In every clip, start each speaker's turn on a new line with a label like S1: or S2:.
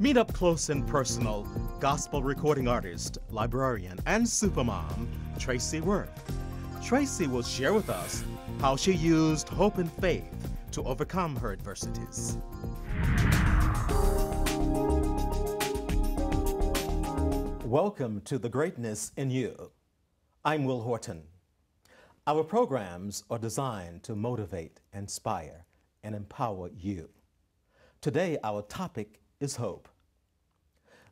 S1: Meet up close and personal gospel recording artist, librarian, and supermom, Tracy Worth. Tracy will share with us how she used hope and faith to overcome her adversities. Welcome to The Greatness in You. I'm Will Horton. Our programs are designed to motivate, inspire, and empower you. Today, our topic is hope.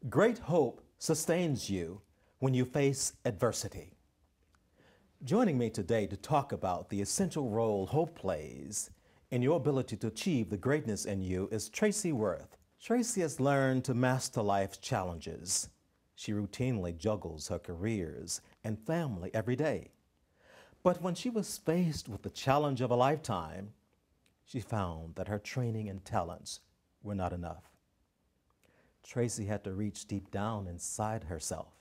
S1: Great hope sustains you when you face adversity. Joining me today to talk about the essential role hope plays in your ability to achieve the greatness in you is Tracy Worth. Tracy has learned to master life's challenges. She routinely juggles her careers and family every day. But when she was faced with the challenge of a lifetime, she found that her training and talents were not enough. Tracy had to reach deep down inside herself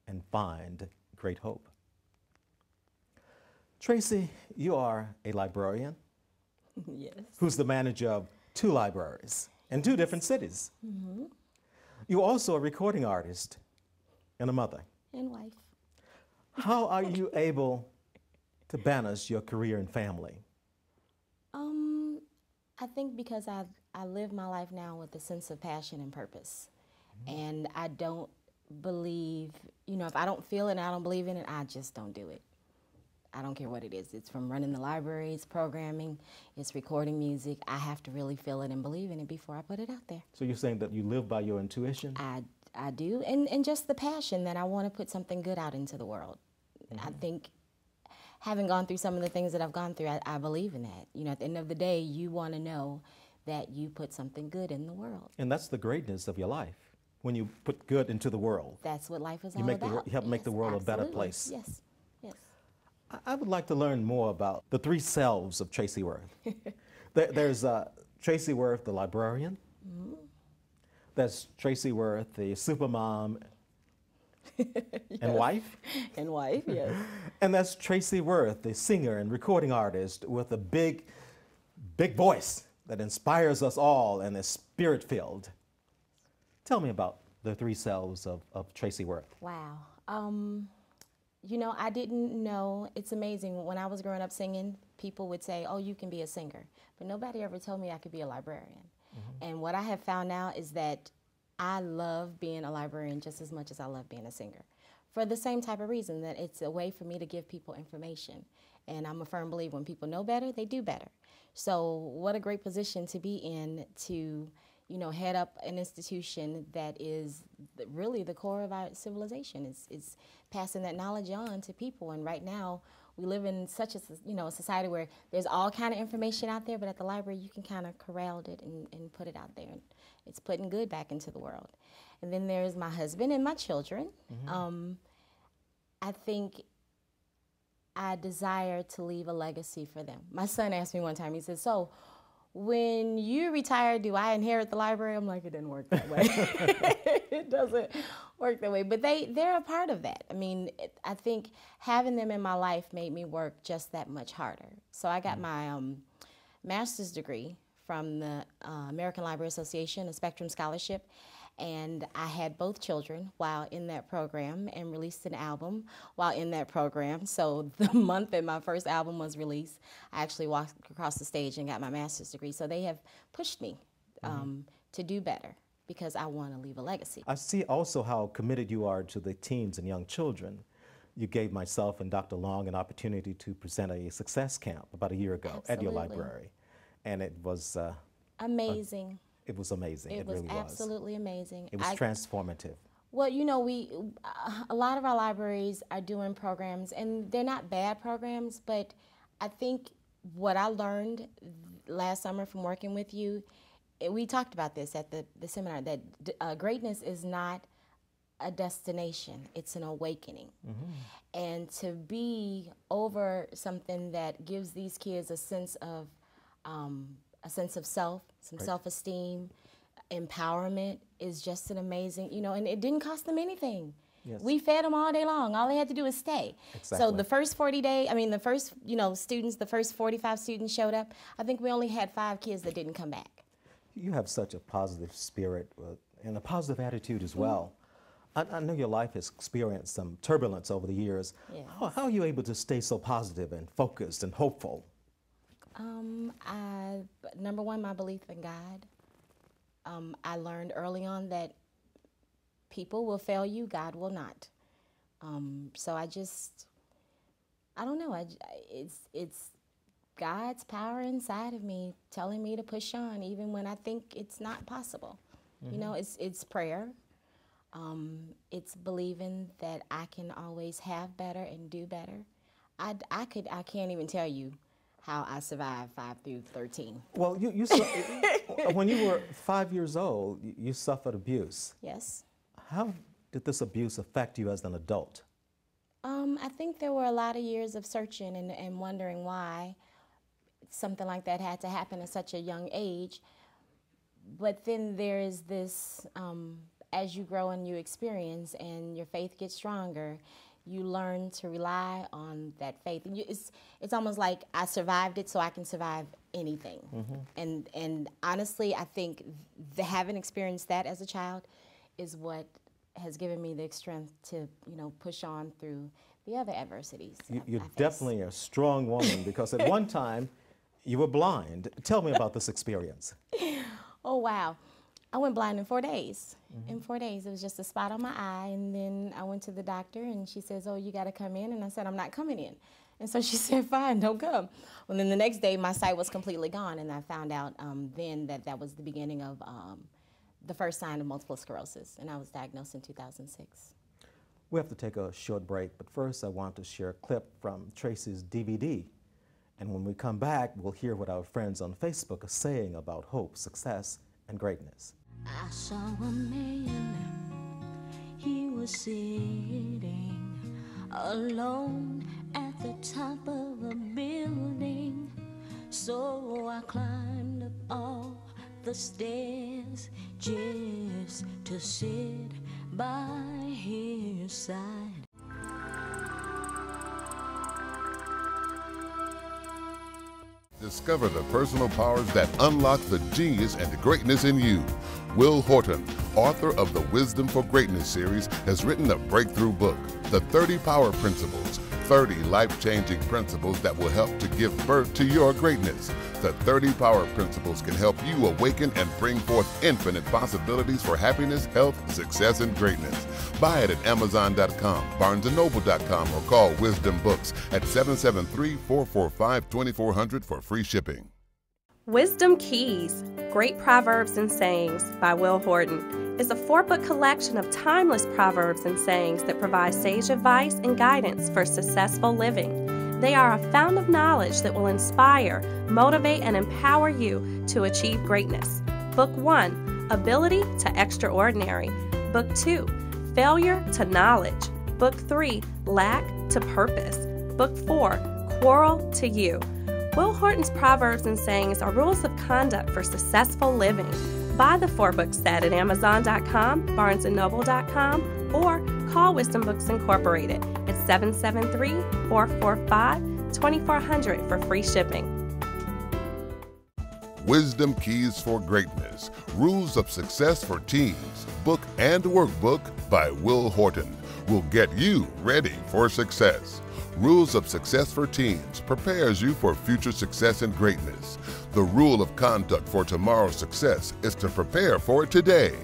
S1: and find great hope. Tracy, you are a librarian.
S2: Yes.
S1: Who's the manager of 2 libraries in 2 different cities.
S2: Mm-hmm.
S1: You're also a recording artist and a mother.
S2: And wife.
S1: How are you able to balance your career and family?
S2: I think because I live my life now with a sense of passion and purpose. Mm-hmm. And I don't believe, if I don't feel it and I don't believe in it, I just don't do it. I don't care what it is. It's from running the library, it's programming, it's recording music. I have to really feel it and believe in it before I put it out there.
S1: So you're saying that you live by your intuition?
S2: I do, and just the passion that I want to put something good out into the world. Mm-hmm. I think having gone through some of the things that I've gone through, I believe in that. At the end of the day, you want to know that you put something good in the world.
S1: And that's the greatness of your life, when you put good into the world.
S2: That's what life is all about.
S1: You help make the world
S2: absolutely.
S1: a better place.
S2: Yes, yes.
S1: I would like to learn more about the 3 selves of Tracy Worth. There's Tracy Worth, the librarian. Mm-hmm. There's Tracy Worth, the supermom and wife.
S2: And wife, yes.
S1: And that's Tracy Worth, the singer and recording artist with a big voice that inspires us all and is spirit-filled. Tell me about the 3 selves of Tracy Worth.
S2: Wow. I didn't know. It's amazing. When I was growing up singing, people would say, oh, you can be a singer. But nobody ever told me I could be a librarian. Mm-hmm. And what I have found now is that I love being a librarian just as much as I love being a singer. For the same type of reason, that it's a way for me to give people information. And I'm a firm believer when people know better, they do better. So what a great position to be in to head up an institution that is really the core of our civilization. Is passing that knowledge on to people. And right now, we live in such a society where there's all kind of information out there, but at the library you can kind of corral it and put it out there. And it's putting good back into the world. And then there's my husband and my children. Mm-hmm. I think I desire to leave a legacy for them. My son asked me one time, he said, so when you retire, do I inherit the library? I'm like, it didn't work that way. It doesn't work that way. But they're a part of that. I mean, I think having them in my life made me work just that much harder. So I got my master's degree from the American Library Association, a Spectrum Scholarship. And I had both children while in that program and released an album while in that program. So the month that my first album was released, I actually walked across the stage and got my master's degree. So they have pushed me to do better because I want to leave a legacy.
S1: I see also how committed you are to the teens and young children. You gave myself and Dr. Long an opportunity to present a success camp about a year ago. Absolutely. At your library. And it was
S2: amazing.
S1: It was amazing. It really was.
S2: Absolutely amazing.
S1: It was transformative.
S2: Well, a lot of our libraries are doing programs, and they're not bad programs, but I think what I learned last summer from working with you, we talked about this at the seminar, that greatness is not a destination, it's an awakening. Mm-hmm. And to be over something that gives these kids a sense of self, some self-esteem, empowerment is just an amazing, and it didn't cost them anything. Yes. We fed them all day long. All they had to do was stay. Exactly. So the first 40 days, the first, students, the first 45 students showed up. I think we only had 5 kids that didn't come back.
S1: You have such a positive spirit and a positive attitude as well. I know your life has experienced some turbulence over the years.
S2: Yes.
S1: How are you able to stay so positive and focused and hopeful?
S2: Number one, my belief in God. I learned early on that people will fail you, God will not. So I don't know. It's God's power inside of me telling me to push on, even when I think it's not possible. Mm-hmm. You know, it's prayer. It's believing that I can always have better and do better. I can't even tell you how I survived 5 through 13.
S1: Well, when you were 5 years old, you suffered abuse.
S2: Yes.
S1: How did this abuse affect you as an adult?
S2: I think there were a lot of years of searching and wondering why something like that had to happen at such a young age. But then there is this, as you grow and you experience and your faith gets stronger, you learn to rely on that faith. And it's almost like I survived it so I can survive anything. Mm-hmm. And honestly, I think having experienced that as a child is what has given me the strength to, push on through the other adversities.
S1: You're definitely a strong woman, because at one time you were blind. Tell me about this experience.
S2: Oh, wow. I went blind in 4 days. Mm-hmm. In 4 days, it was just a spot on my eye, and then I went to the doctor, and she says, "Oh, you got to come in," and I said, "I'm not coming in." And so she said, "Fine, don't come." Well, then the next day, my sight was completely gone, and I found out then that was the beginning of the first sign of multiple sclerosis, and I was diagnosed in 2006.
S1: We have to take a short break, but first I want to share a clip from Tracy's DVD. And when we come back, we'll hear what our friends on Facebook are saying about hope, success, and greatness.
S3: I saw a man, he was sitting alone at the top of a building. So I climbed up all the stairs just to sit by his side.
S4: Discover the personal powers that unlock the genius and greatness in you. Will Horton, author of the Wisdom for Greatness series, has written a breakthrough book, The 30 Power Principles, 30 life-changing principles that will help to give birth to your greatness. The 30 Power Principles can help you awaken and bring forth infinite possibilities for happiness, health, success, and greatness. Buy it at Amazon.com, BarnesandNoble.com, or call Wisdom Books at 773-445-2400 for free shipping.
S5: Wisdom Keys, Great Proverbs and Sayings by Will Horton is a 4-book collection of timeless proverbs and sayings that provide sage advice and guidance for successful living. They are a fountain of knowledge that will inspire, motivate, and empower you to achieve greatness. Book 1, Ability to Extraordinary. Book 2, Failure to Knowledge. Book 3, Lack to Purpose. Book 4, Quarrel to You. Will Horton's Proverbs and Sayings are rules of conduct for successful living. Buy the 4-book set at Amazon.com, BarnesandNoble.com, or call Wisdom Books Incorporated at 773-445-2400 for free shipping.
S4: Wisdom Keys for Greatness, Rules of Success for Teens, book and workbook by Will Horton, will get you ready for success. Rules of Success for Teens prepares you for future success and greatness. The rule of conduct for tomorrow's success is to prepare for it today.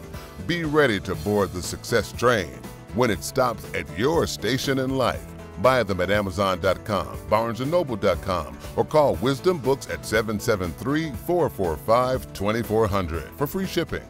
S4: Be ready to board the success train when it stops at your station in life. Buy them at Amazon.com, BarnesandNoble.com, or call Wisdom Books at 773-445-2400 for free shipping.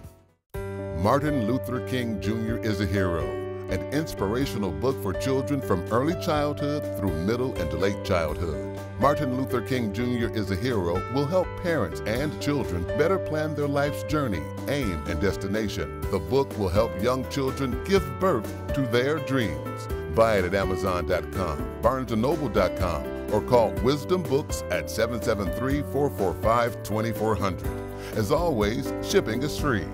S4: Martin Luther King Jr. is a Hero, an inspirational book for children from early childhood through middle and late childhood. Martin Luther King Jr. is a Hero will help parents and children better plan their life's journey, aim, and destination. The book will help young children give birth to their dreams. Buy it at Amazon.com, BarnesandNoble.com, or call Wisdom Books at 773-445-2400. As always, shipping is free.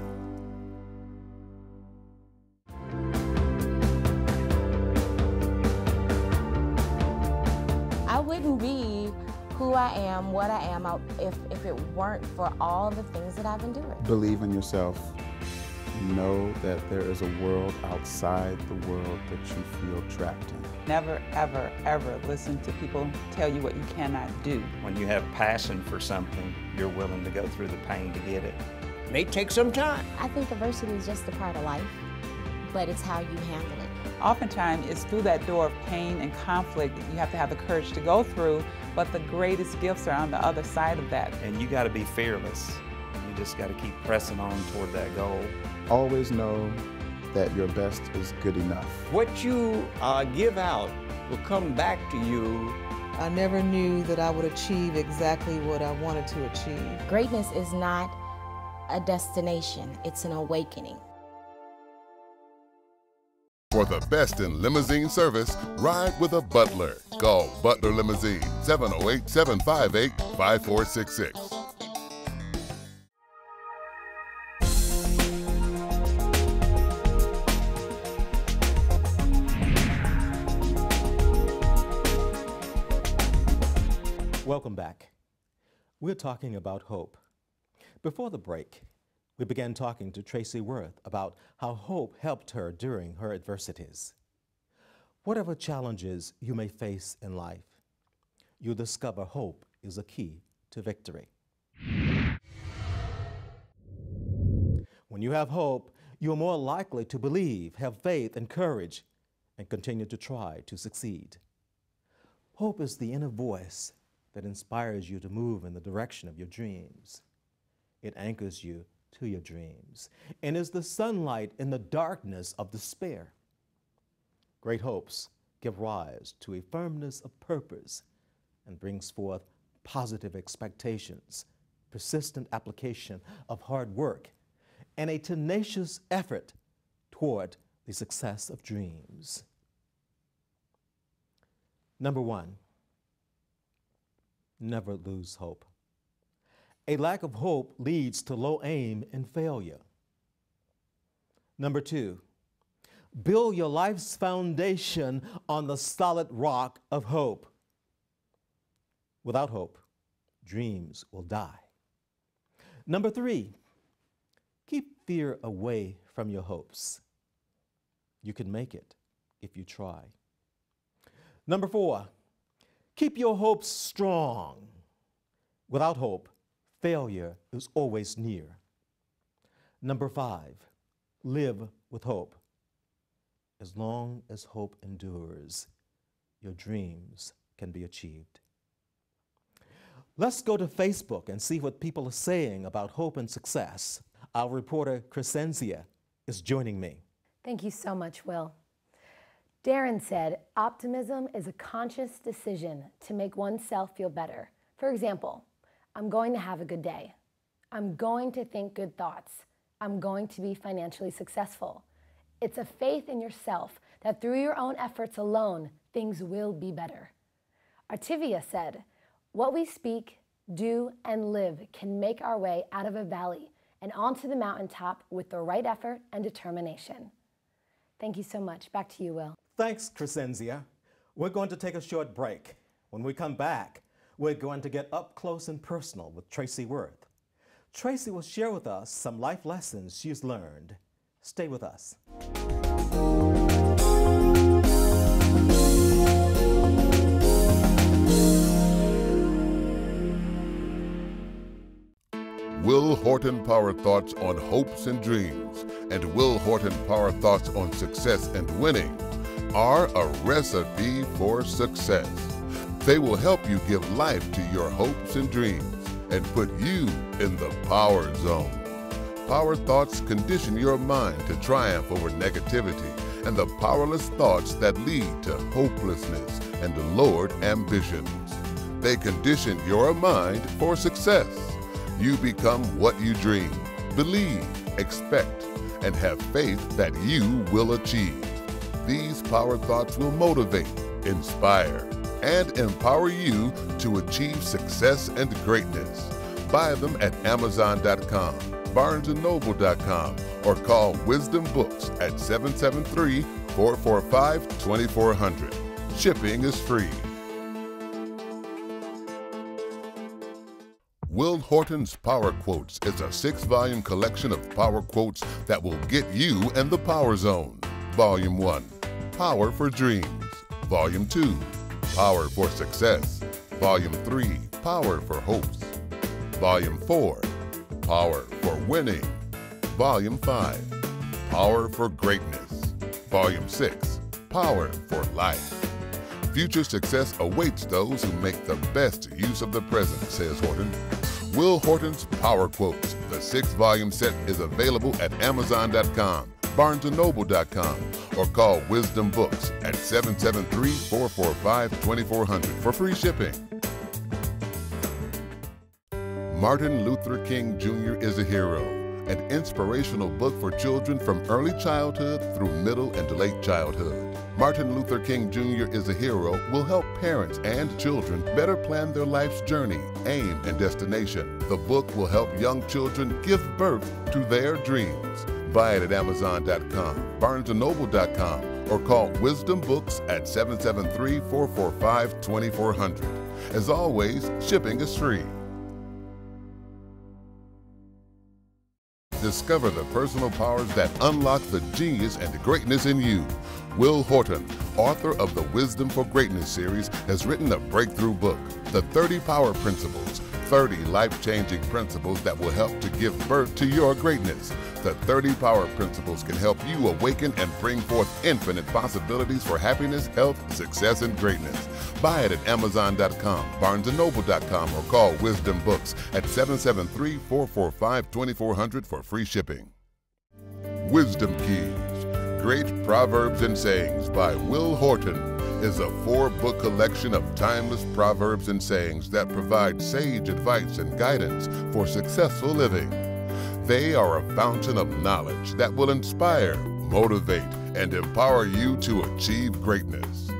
S2: I wouldn't be who I am, what I am, if it weren't for all the things that I've endured.
S6: Believe in yourself. know that there is a world outside the world that you feel trapped in.
S7: Never, ever, ever listen to people tell you what you cannot do.
S8: When you have passion for something, you're willing to go through the pain to get it.
S9: It may take some time.
S2: I think adversity is just a part of life, but it's how you handle it.
S7: Oftentimes, it's through that door of pain and conflict that you have to have the courage to go through, but the greatest gifts are on the other side of that.
S8: And you got to be fearless. You just got to keep pressing on toward that goal.
S6: Always know that your best is good enough.
S9: What you give out will come back to you.
S10: I never knew that I would achieve exactly what I wanted to achieve.
S2: Greatness is not a destination, it's an awakening.
S4: For the best in limousine service, ride with a Butler. Call Butler Limousine, 708-758-5466.
S1: Welcome back. We're talking about hope. Before the break, we began talking to Tracy Worth about how hope helped her during her adversities. Whatever challenges you may face in life, you'll discover hope is a key to victory. When you have hope, you're more likely to believe, have faith and courage, and continue to try to succeed. Hope is the inner voice that inspires you to move in the direction of your dreams. It anchors you to your dreams and is the sunlight in the darkness of despair. Great hopes give rise to a firmness of purpose and brings forth positive expectations, persistent application of hard work, and a tenacious effort toward the success of dreams. Number one, never lose hope. A lack of hope leads to low aim and failure. Number two, build your life's foundation on the solid rock of hope. Without hope, dreams will die. Number three, keep fear away from your hopes. You can make it if you try. Number four, keep your hopes strong. Without hope, failure is always near. Number five, live with hope. As long as hope endures, your dreams can be achieved. Let's go to Facebook and see what people are saying about hope and success. Our reporter, Crescencia, is joining me.
S11: Thank you so much, Will. Darren said, optimism is a conscious decision to make oneself feel better. For example, I'm going to have a good day. I'm going to think good thoughts. I'm going to be financially successful. It's a faith in yourself that through your own efforts alone, things will be better. Artivia said, what we speak, do, and live can make our way out of a valley and onto the mountaintop with the right effort and determination. Thank you so much. Back to you, Will.
S1: Thanks, Crescencia. We're going to take a short break. When we come back, we're going to get up close and personal with Tracy Worth. Tracy will share with us some life lessons she's learned. Stay with us.
S4: Will Horton Power Thoughts on Hopes and Dreams and Will Horton Power Thoughts on Success and Winning are a recipe for success. They will help you give life to your hopes and dreams and put you in the power zone. Power thoughts condition your mind to triumph over negativity and the powerless thoughts that lead to hopelessness and lowered ambitions. They condition your mind for success. You become what you dream, believe, expect, and have faith that you will achieve. These power thoughts will motivate, inspire, and empower you to achieve success and greatness. Buy them at Amazon.com, BarnesandNoble.com, or call Wisdom Books at 773-445-2400. Shipping is free. Will Horton's Power Quotes is a 6-volume collection of power quotes that will get you in the power zone. Volume 1, Power for Dreams. Volume 2, Power for Success. Volume 3, Power for Hopes. Volume 4, Power for Winning. Volume 5, Power for Greatness. Volume 6, Power for Life. Future success awaits those who make the best use of the present, says Horton. Will Horton's Power Quotes, the 6-volume set, is available at Amazon.com, BarnesandNoble.com, or call Wisdom Books at 773-445-2400 for free shipping. Martin Luther King Jr. is a Hero, an inspirational book for children from early childhood through middle and late childhood. Martin Luther King Jr. is a Hero will help parents and children better plan their life's journey, aim, and destination. The book will help young children give birth to their dreams. Buy it at Amazon.com, BarnesandNoble.com, or call Wisdom Books at 773-445-2400. As always, shipping is free. Discover the personal powers that unlock the genius and greatness in you. Will Horton, author of the Wisdom for Greatness series, has written a breakthrough book, The 30 Power Principles, 30 life-changing principles that will help to give birth to your greatness. The 30 Power Principles can help you awaken and bring forth infinite possibilities for happiness, health, success, and greatness. Buy it at Amazon.com, BarnesandNoble.com, or call Wisdom Books at 773-445-2400 for free shipping. Wisdom Keys, Great Proverbs and Sayings by Will Horton is a 4-book collection of timeless proverbs and sayings that provide sage advice and guidance for successful living. They are a fountain of knowledge that will inspire, motivate, and empower you to achieve greatness.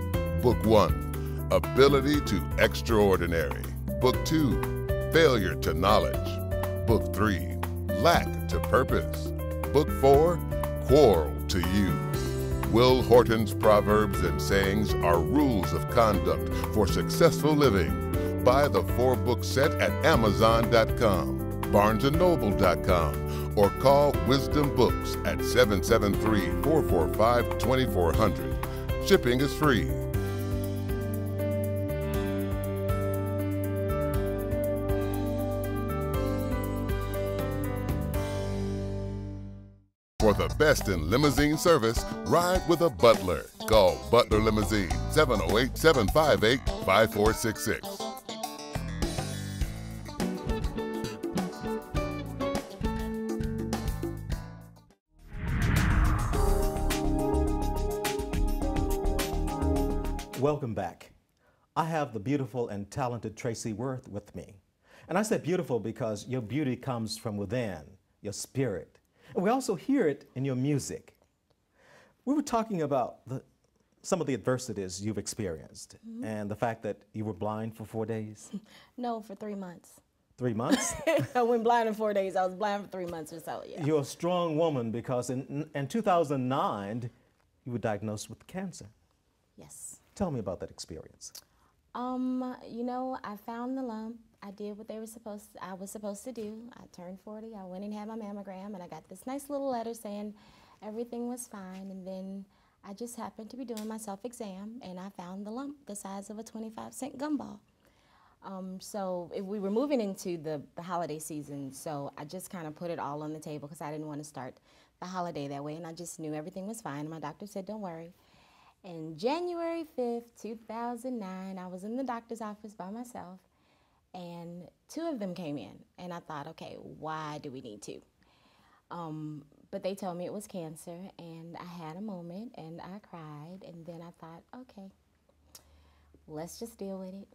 S4: Book 1, Ability to Extraordinary. Book 2, Failure to Knowledge. Book 3, Lack to Purpose. Book 4, Quarrel to You. Will Horton's Proverbs and Sayings are rules of conduct for successful living. Buy the 4-book set at Amazon.com, BarnesandNoble.com, or call Wisdom Books at 773-445-2400. Shipping is free. For the best in limousine service, ride with a Butler. Call Butler Limousine, 708-758-5466.
S1: Welcome back. I have the beautiful and talented Tracy Worth with me. And I said beautiful because your beauty comes from within, your spirit. And we also hear it in your music. We were talking about some of the adversities you've experienced and the fact that you were blind for 4 days.
S2: No, for 3 months.
S1: 3 months?
S2: I went blind in 4 days. I was blind for 3 months or so, yeah.
S1: You're a strong woman because in 2009, you were diagnosed with cancer.
S2: Yes.
S1: Tell me about that experience.
S2: You know, I found the lump. I did what I was supposed to do. I turned 40, I went and had my mammogram, and I got this nice little letter saying everything was fine, and then I just happened to be doing my self-exam, and I found the lump the size of a 25-cent gumball. So we were moving into the holiday season, so I just kind of put it all on the table because I didn't want to start the holiday that way, and I just knew everything was fine, and my doctor said, don't worry. And January 5th, 2009, I was in the doctor's office by myself, and 2 of them came in, and I thought, okay, why do we need 2? But they told me it was cancer, and I had a moment, and I cried, and then I thought, okay, let's just deal with it.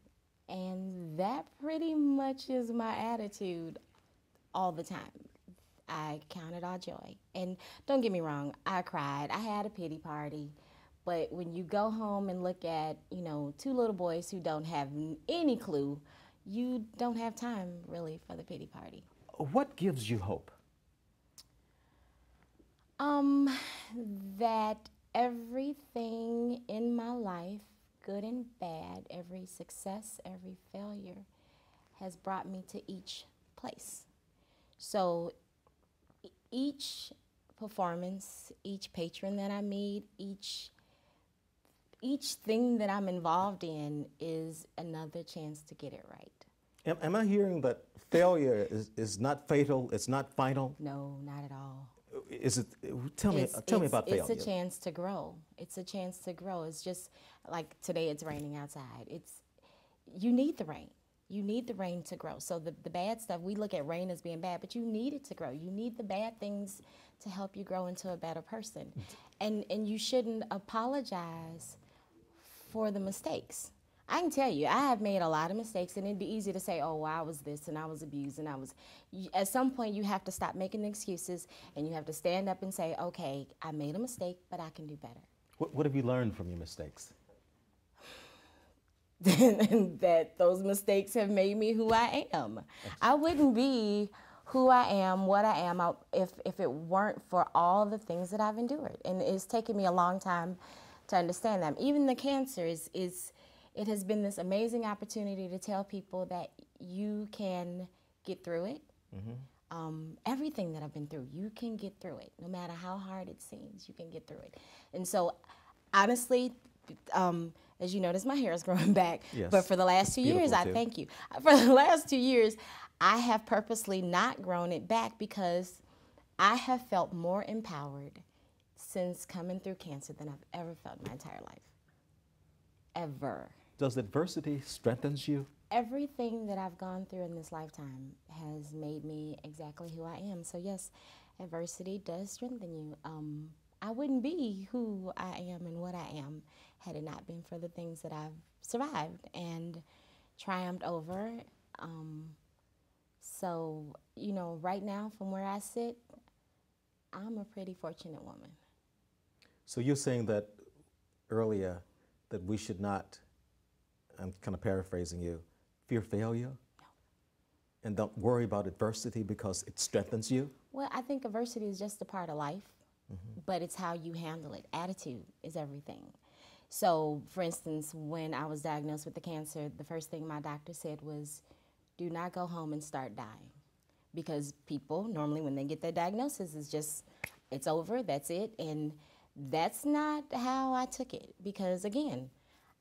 S2: And that pretty much is my attitude all the time. I count it all joy. And don't get me wrong, I cried. I had a pity party. But when you go home and look at, you know, 2 little boys who don't have any clue, you don't have time, really, for the pity party.
S1: What gives you hope?
S2: That everything in my life, good and bad, every success, every failure, has brought me to each place. So each performance, each patron that I meet, each thing that I'm involved in is another chance to get it right.
S1: Am I hearing that failure is not fatal, it's not final?
S2: No, not at all.
S1: Is it? Tell me about failure.
S2: It's a chance to grow. It's a chance to grow. It's just like today it's raining outside. You need the rain. You need the rain to grow. So the bad stuff, we look at rain as being bad, but you need it to grow. You need the bad things to help you grow into a better person. And you shouldn't apologize for the mistakes. I can tell you, I have made a lot of mistakes, and it'd be easy to say, oh, well, I was this, and I was abused, and at some point you have to stop making excuses, and you have to stand up and say, okay, I made a mistake, but I can do better.
S1: What have you learned from your mistakes?
S2: That those mistakes have made me who I am. I wouldn't be who I am, what I am, if it weren't for all the things that I've endured. And it's taken me a long time to understand that. Even the cancer it has been this amazing opportunity to tell people that you can get through it. Mm-hmm. Everything that I've been through, you can get through it. No matter how hard it seems, you can get through it. And so, honestly, as you notice, my hair is growing back. Yes. But for the last 2 years, I thank you. For the last 2 years, I have purposely not grown it back because I have felt more empowered since coming through cancer than I've ever felt in my entire life. Ever.
S1: Does adversity strengthen you?
S2: Everything that I've gone through in this lifetime has made me exactly who I am. So yes, adversity does strengthen you. I wouldn't be who I am and what I am had it not been for the things that I've survived and triumphed over. So, you know, right now from where I sit, I'm a pretty fortunate woman.
S1: So you're saying that earlier that we should not, I'm kind of paraphrasing you, fear failure? No. And don't worry about adversity because it strengthens you?
S2: Well, I think adversity is just a part of life, mm-hmm. but it's how you handle it. Attitude is everything. So, for instance, when I was diagnosed with the cancer, the first thing my doctor said was, do not go home and start dying. Because people, normally when they get their diagnosis, it's just, it's over, that's it. And that's not how I took it. Because again,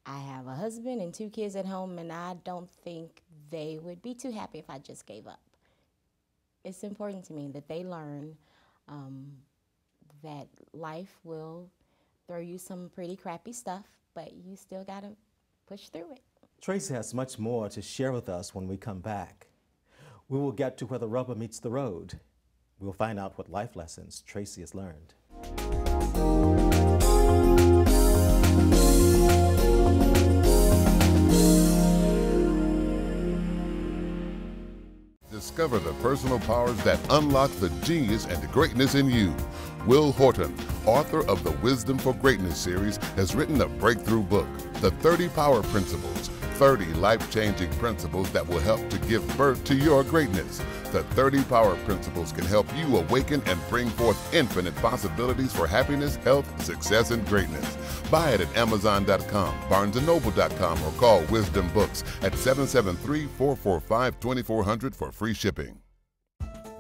S2: I have a husband and 2 kids at home, and I don't think they would be too happy if I just gave up. It's important to me that they learn that life will throw you some pretty crappy stuff, but you still gotta push through it.
S1: Tracy has much more to share with us when we come back. We will get to where the rubber meets the road. We'll find out what life lessons Tracy has learned.
S4: Discover the personal powers that unlock the genius and greatness in you. Will Horton, author of the Wisdom for Greatness series, has written a breakthrough book, The 30 Power Principles, 30 life-changing principles that will help to give birth to your greatness. The 30 Power Principles can help you awaken and bring forth infinite possibilities for happiness, health, success, and greatness. Buy it at Amazon.com, BarnesandNoble.com, or call Wisdom Books at 773-445-2400 for free shipping.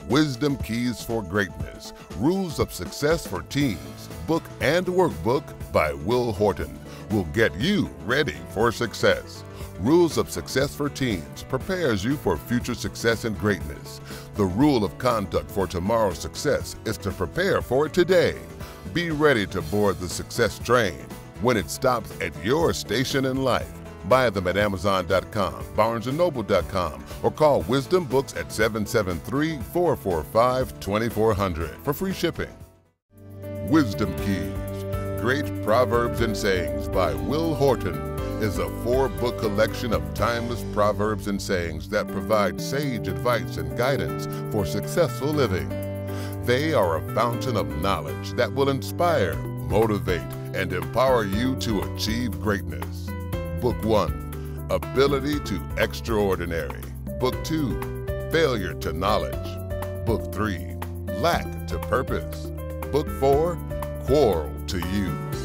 S4: Wisdom Keys for Greatness, Rules of Success for Teens, book and workbook by Will Horton will get you ready for success. Rules of Success for Teens prepares you for future success and greatness. The rule of conduct for tomorrow's success is to prepare for it today. Be ready to board the success train when it stops at your station in life. Buy them at Amazon.com, BarnesandNoble.com, or call Wisdom Books at 773-445-2400 for free shipping. Wisdom Keys, Great Proverbs and Sayings by Will Horton is a 4-book collection of timeless proverbs and sayings that provide sage advice and guidance for successful living. They are a fountain of knowledge that will inspire, motivate, and empower you to achieve greatness. Book 1, Ability to Extraordinary. Book 2, Failure to Knowledge. Book 3, Lack to Purpose. Book 4, Quarrel to Use.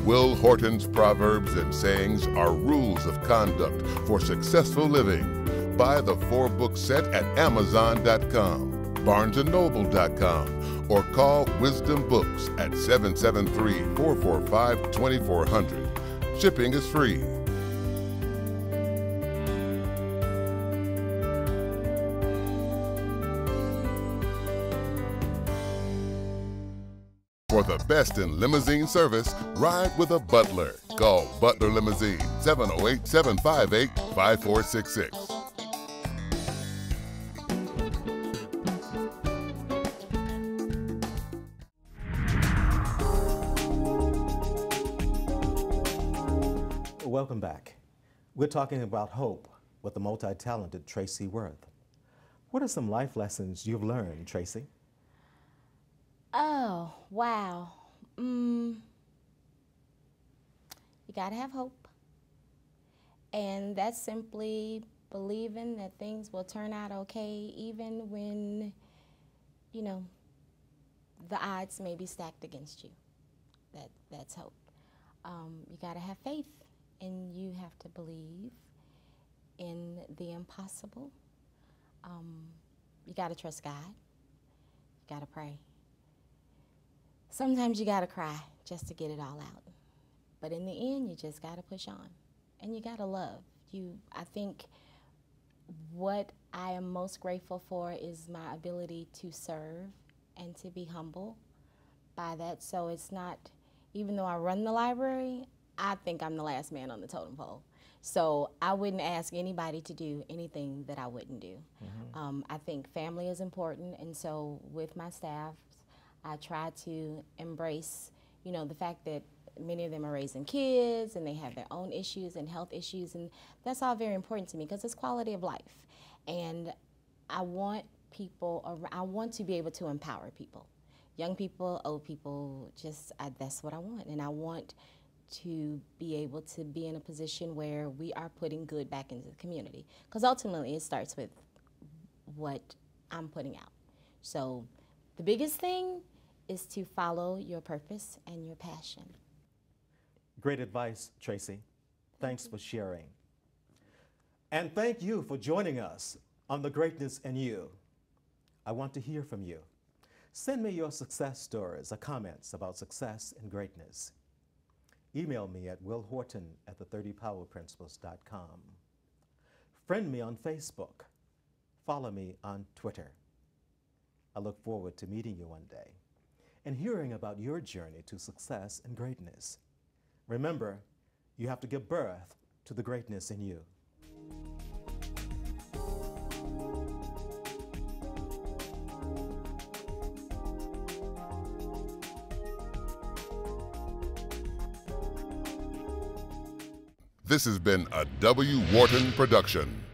S4: Will Horton's proverbs and sayings are rules of conduct for successful living. buy the 4-book set at Amazon.com, BarnesandNoble.com, or call Wisdom Books at 773-445-2400. Shipping is free. For the best in limousine service, ride with a Butler. Call Butler Limousine, 708-758-5466.
S1: Welcome back. We're talking about hope with the multi-talented Tracy Worth. What are some life lessons you've learned, Tracy?
S2: Oh, wow. You gotta have hope. And that's simply believing that things will turn out okay, even when, you know, the odds may be stacked against you. That's hope. You gotta have faith, and you have to believe in the impossible. You gotta trust God. You gotta pray. Sometimes you gotta cry just to get it all out. But in the end, you just gotta push on. And you gotta love. I think what I am most grateful for is my ability to serve and to be humble by that. So it's not, even though I run the library, I think I'm the last man on the totem pole. So I wouldn't ask anybody to do anything that I wouldn't do. I think family is important, and so with my staff, I try to embrace, you know, the fact that many of them are raising kids and they have their own issues and health issues, and that's all very important to me because it's quality of life. And I want I want to be able to empower people. Young people, old people, that's what I want. And I want to be able to be in a position where we are putting good back into the community. Because ultimately it starts with what I'm putting out. So the biggest thing is to follow your purpose and your passion.
S1: Great advice, Tracy. Thanks for sharing. And thank you for joining us on The Greatness in You. I want to hear from you. Send me your success stories or comments about success and greatness. Email me at willhorton@the30powerprinciples.com. Friend me on Facebook. Follow me on Twitter. I look forward to meeting you one day and hearing about your journey to success and greatness. Remember, you have to give birth to the greatness in you.
S4: This has been a W. Wharton production.